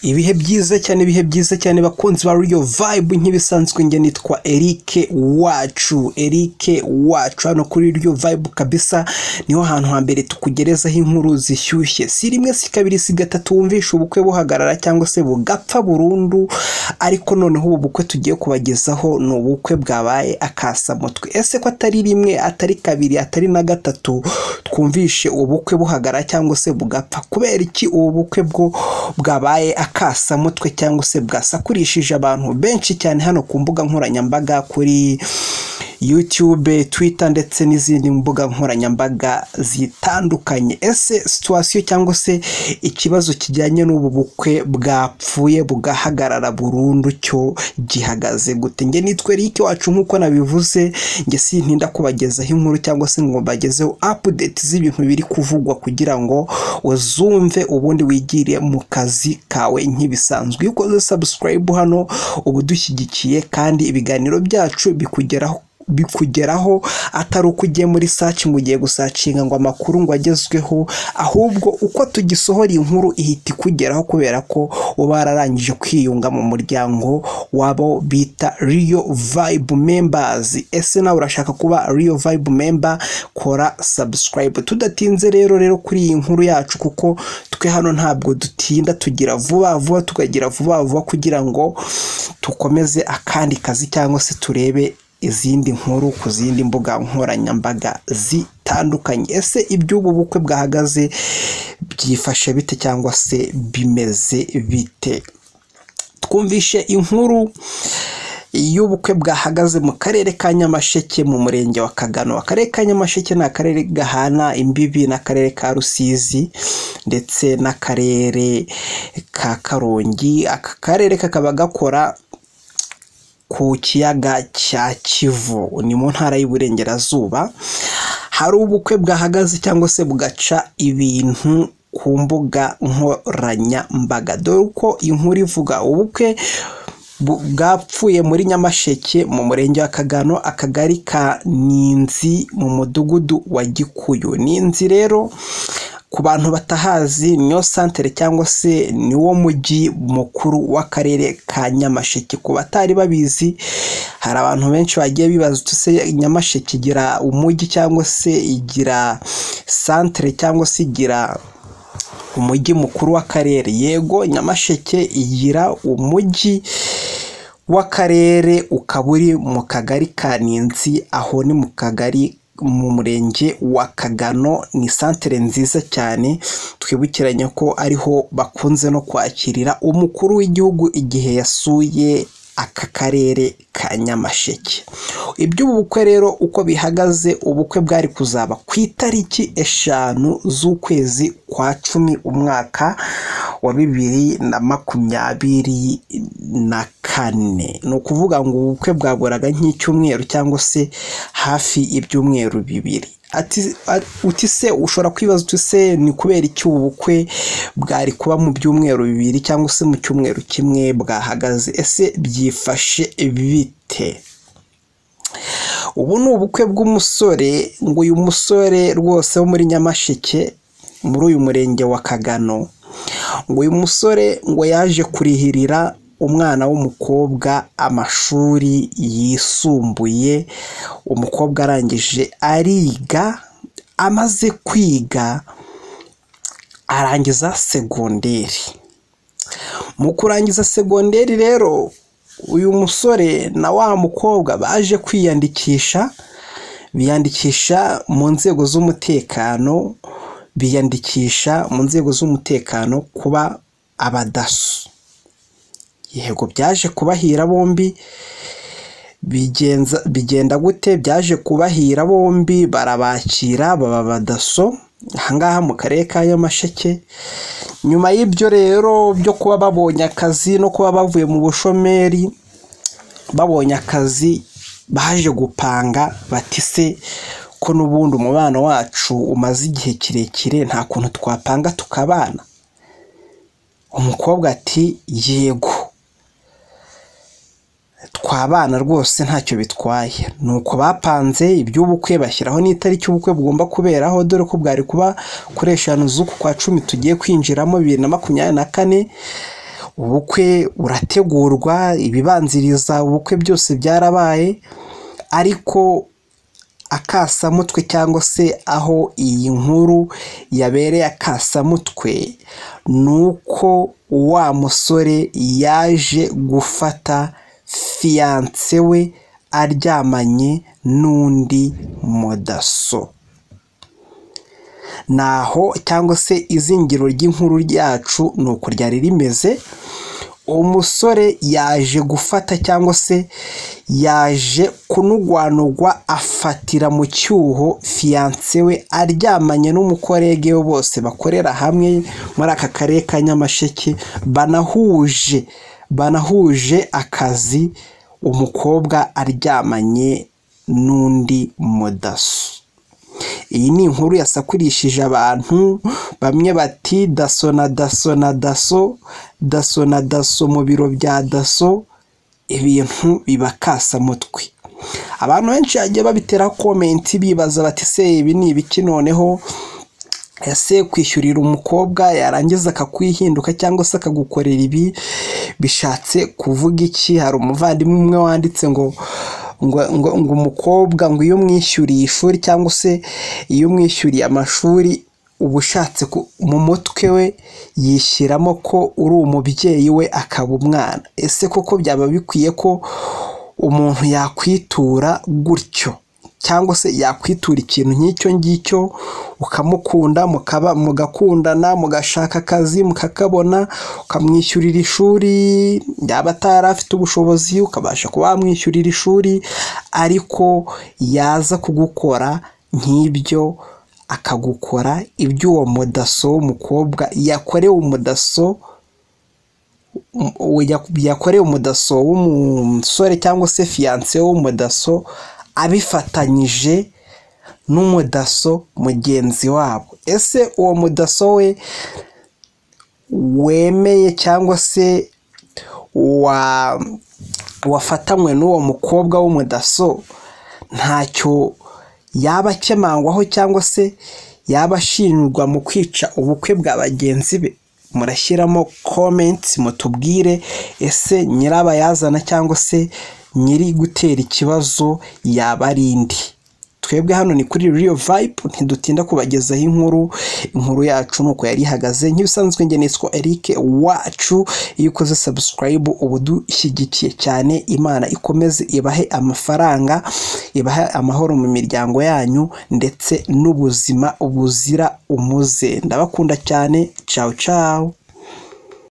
Ibihe byiza cyane bakunzi ba Real Vibe nk'ibisanzwe nge nitwa Eric wacu hano kuri Real Vibe kabisa niho hantu hambere tukugerezaho inkuru zishyushye si rimwe si kabiri si gatatu wumvisha ubukwe buhagarara cyangwa se bugapfa burundu ariko noneho ubu bukwe tugiye kubagezaho no ubukwe bwabaye akasamutwe ese ko atari rimwe atari kabiri atari na gatatu twumvishe ubukwe buhagarara cyangwa se bugapfa kubera iki ubu bukwe bwo bwabaye akasamutwe cyangwa se bwasakurishije abantu benshi cyane hano ku mbuga nkoranyambaga kuri YouTube, Twitter ndetse n'izindi mbuga nkoranyambaga zitandukanye. Ese situation cyangwa se ikibazo kijyanye n'ubu bukwe bwapfuye bugahagarara burundu cyo gihagaze gute? Nge nitwe Eric wacu nkuko nabivuze, nge sintinda kubagezaho inkuru cyangwa se ngo bagezeho update z'ibintu biri kuvugwa kugira ngo uzumve ubundi wigire mu kazi kawe nk'ibisanzwe. Uko subscribe hano ubu dushyigikiye kandi ibiganiro byacu bikugeraho atari uko ugiye muri search ngo ugiye gusacinga ngo amakuru ngo agezweho, ahubwo uko tugisohora inkuru ihita ikugeraho kubera ko uba wararangije kwiyunga mu muryango wabo bita Real Vibe members. Ese nawe urashaka kuba Real Vibe member? Kora subscribe. Tudatinze rero kuri iyi nkuru yacu kuko twe hano ntabwo dutinda, tugira vuba tukagira vuba kugira ngo tukomeze akandi kazi cyangwa se turebe izindi nkuru ku zindi mbuga nkoranyambaga zitandukanye. Ese iby'ubu bukwe bwahagaze byifashe bite cyangwa se bimeze bite? Twumvishe inkuru y'ubukwe bwahagaze mu karere ka Nyamasheke mu murenge wa Kagano. Akarere ka Nyamasheke ni akarere gahana imbibi n'akarere ka Rusizi ndetse n'akarere ka Karongi. Aka karere kakaba gakora ku kiyaga cya Kivu, ni mu ntara y'Iburengerazuba. Hari ubukwe bwahagaze cyangwa se bugaca ibintu ku mbuga nkoranyambaga, dore uko inkuru ivuga. Ubukwe bwapfuye muri Nyamasheke mu murenge wa Kagano, akagari ka Ninzi mu mudugudu wa Gikuyu. Ninzi rero ku bantu batahazi niyo santere cyangwa se niwo mujyi mukuru w'akarere ka Nyamasheke. Ku batari babizi, hari abantu benshi bagiye bibaza se Nyamasheke igira umujyi cyangwa se igira santere cyangwa se igira umujyi mukuru w'akarere. Yego, Nyamasheke igira umujyi w'akarere ukaba uri mu kagari ka Ninzi, aho ni mu kagari mu murenge wa Kagano. Ni santere nziza cyane, twibukiranye ko ariho bakunze no kwakirira umukuru w'igihugu igihe yasuye aka karere ka Nyamasheke. Iby'ubu bukwe rero uko bihagaze, ubukwe bwari kuzaba ku itariki 5 z'ukwezi kwa 10 umwaka wa 2024. Ni ukuvuga ngo ubukwe bwagoraga nk'icyumweru cyangwa se hafi ibyumweru bibiri. Uti se ushobora kwibaza uti se ni kubera iki ubu bukwe bwari kuba mu byumweru bibiri cyangwa se mu cyumweru kimwe bwahagaze? Ese byifashe bite? Ubu ni ubukwe bw'umusore, ngo uyu musore rwose wo muri Nyamasheke muri uyu murenge wa Kagano, ngo uyu musore ngo yaje kurihirira umwana w'umukobwa amashuri yisumbuye. Umukobwa arangije ariga, amaze kwiga arangiza segonderi. Mu kurangiza segonderi rero uyu musore na wa mukobwa baje kwiyandikisha, biyandikisha mu nzego z'umutekano, kuba abadaso. Yego, byaje kubahira bombi. Bigenda gute? Byaje kubahira bombi, barabakira baba badaso ahangaha mu karere ka Nyamasheke. Nyuma y'ibyo rero byo kuba babonye akazi no kuba bavuye mu bushomeri, babonye akazi, baje gupanga bati se ko n'ubundi umubano wacu umaze igihe kirekire, nta kuntu twapanga tukabana? Umukobwa ati yego twabana rwose ntacyo bitwaye. Nuko bapanze iby'ubukwe bashyiraho n'itariki ubukwe bugomba kuberaho, dore ko bwari kuba kuri 5 z'uku kwa 10 tugiye kwinjiramo 2024. ubukwe urategurwa, ibibanziriza ubukwe byose byarabaye, ariko akasamutwe cyangwa se aho iyi nkuru yabereye akasamutwe ni uko wa musore yaje gufata fiyanse we aryamanye n'undi mudaso. Naho cyangwa se izingiro ry'inkuru ryacu ni uko ryari rimeze. Umusore yaje gufata cyangwa se yaje kunugwanugwa afatira mu cyuho fiyanse we aryamanye n'umukorege we, bose bakorera hamwe muri aka karere ka Nyamasheke, banahuje akazi, umukobwa aryamanye n'undi mudaso. Iyi ni inkuru yasakurishije abantu, bamwe bati daso na daso na daso, daso na daso mu biro bya daso, ibintu bibakasamutwe. Abantu benshi bagiye babitera komenti bibaza bati se ibi ni ibiki noneho? Ese kwishyurira umukobwa yarangiza akakwihinduka cyangwa se akagukorera ibi bishatse kuvuga iki? Hari umuvandimwe umwe wanditse ngo umukobwa ngo iyo mwishyuriye ishuri cyangwa se iyo mwishyuriye amashuri uba ushatse mu mutwe we yishyiramo ko uri umubyeyi we akaba umwana. Ese koko byaba bikwiye ko umuntu yakwitura gutyo, cyangwa se yakwitura ikintu nk'icyo ngicyo, ukamukunda, mugakundana, mugashaka akazi mukakabona, ukamwishyurira ishuri, yaba atari afite ubushobozi ukabasha kuba wamwishyurira ishuri, ariko yaza kugukora nk'ibyo, akagukora ibyo uwo mudaso w'umukobwa yakorewe umudaso w'umusore cyangwa se fiyanse w'umudaso, abifatanyije n'umudaso mugenzi wabo. Ese uwo mudaso we wemeye cyangwa se wafatanywe n'uwo mukobwa w'umudaso ntacyo yaba akemangwaho cyangwa se yaba ashinjwa mu kwica ubukwe bwa bagenzi be? Murashyiramo comments mutubwire, ese nyirabayazana cyangwa se nyiri gutera ikibazo yaba ari indi? Twebwe hano ni kuri Real Vibe, ntidutinda kubagezaho inkuru yacu nuko yari ihagaze. Nk'ibisanzwe nge nitwa Eric wacu, iyo ukoze subscribe ubu dushyigikiye cyane. Imana ikomeze ibahe amafaranga, ibahe amahoro mu miryango yanyu ndetse n'ubuzima buzira umuze. Ndabakunda cyane. Ciao ciao.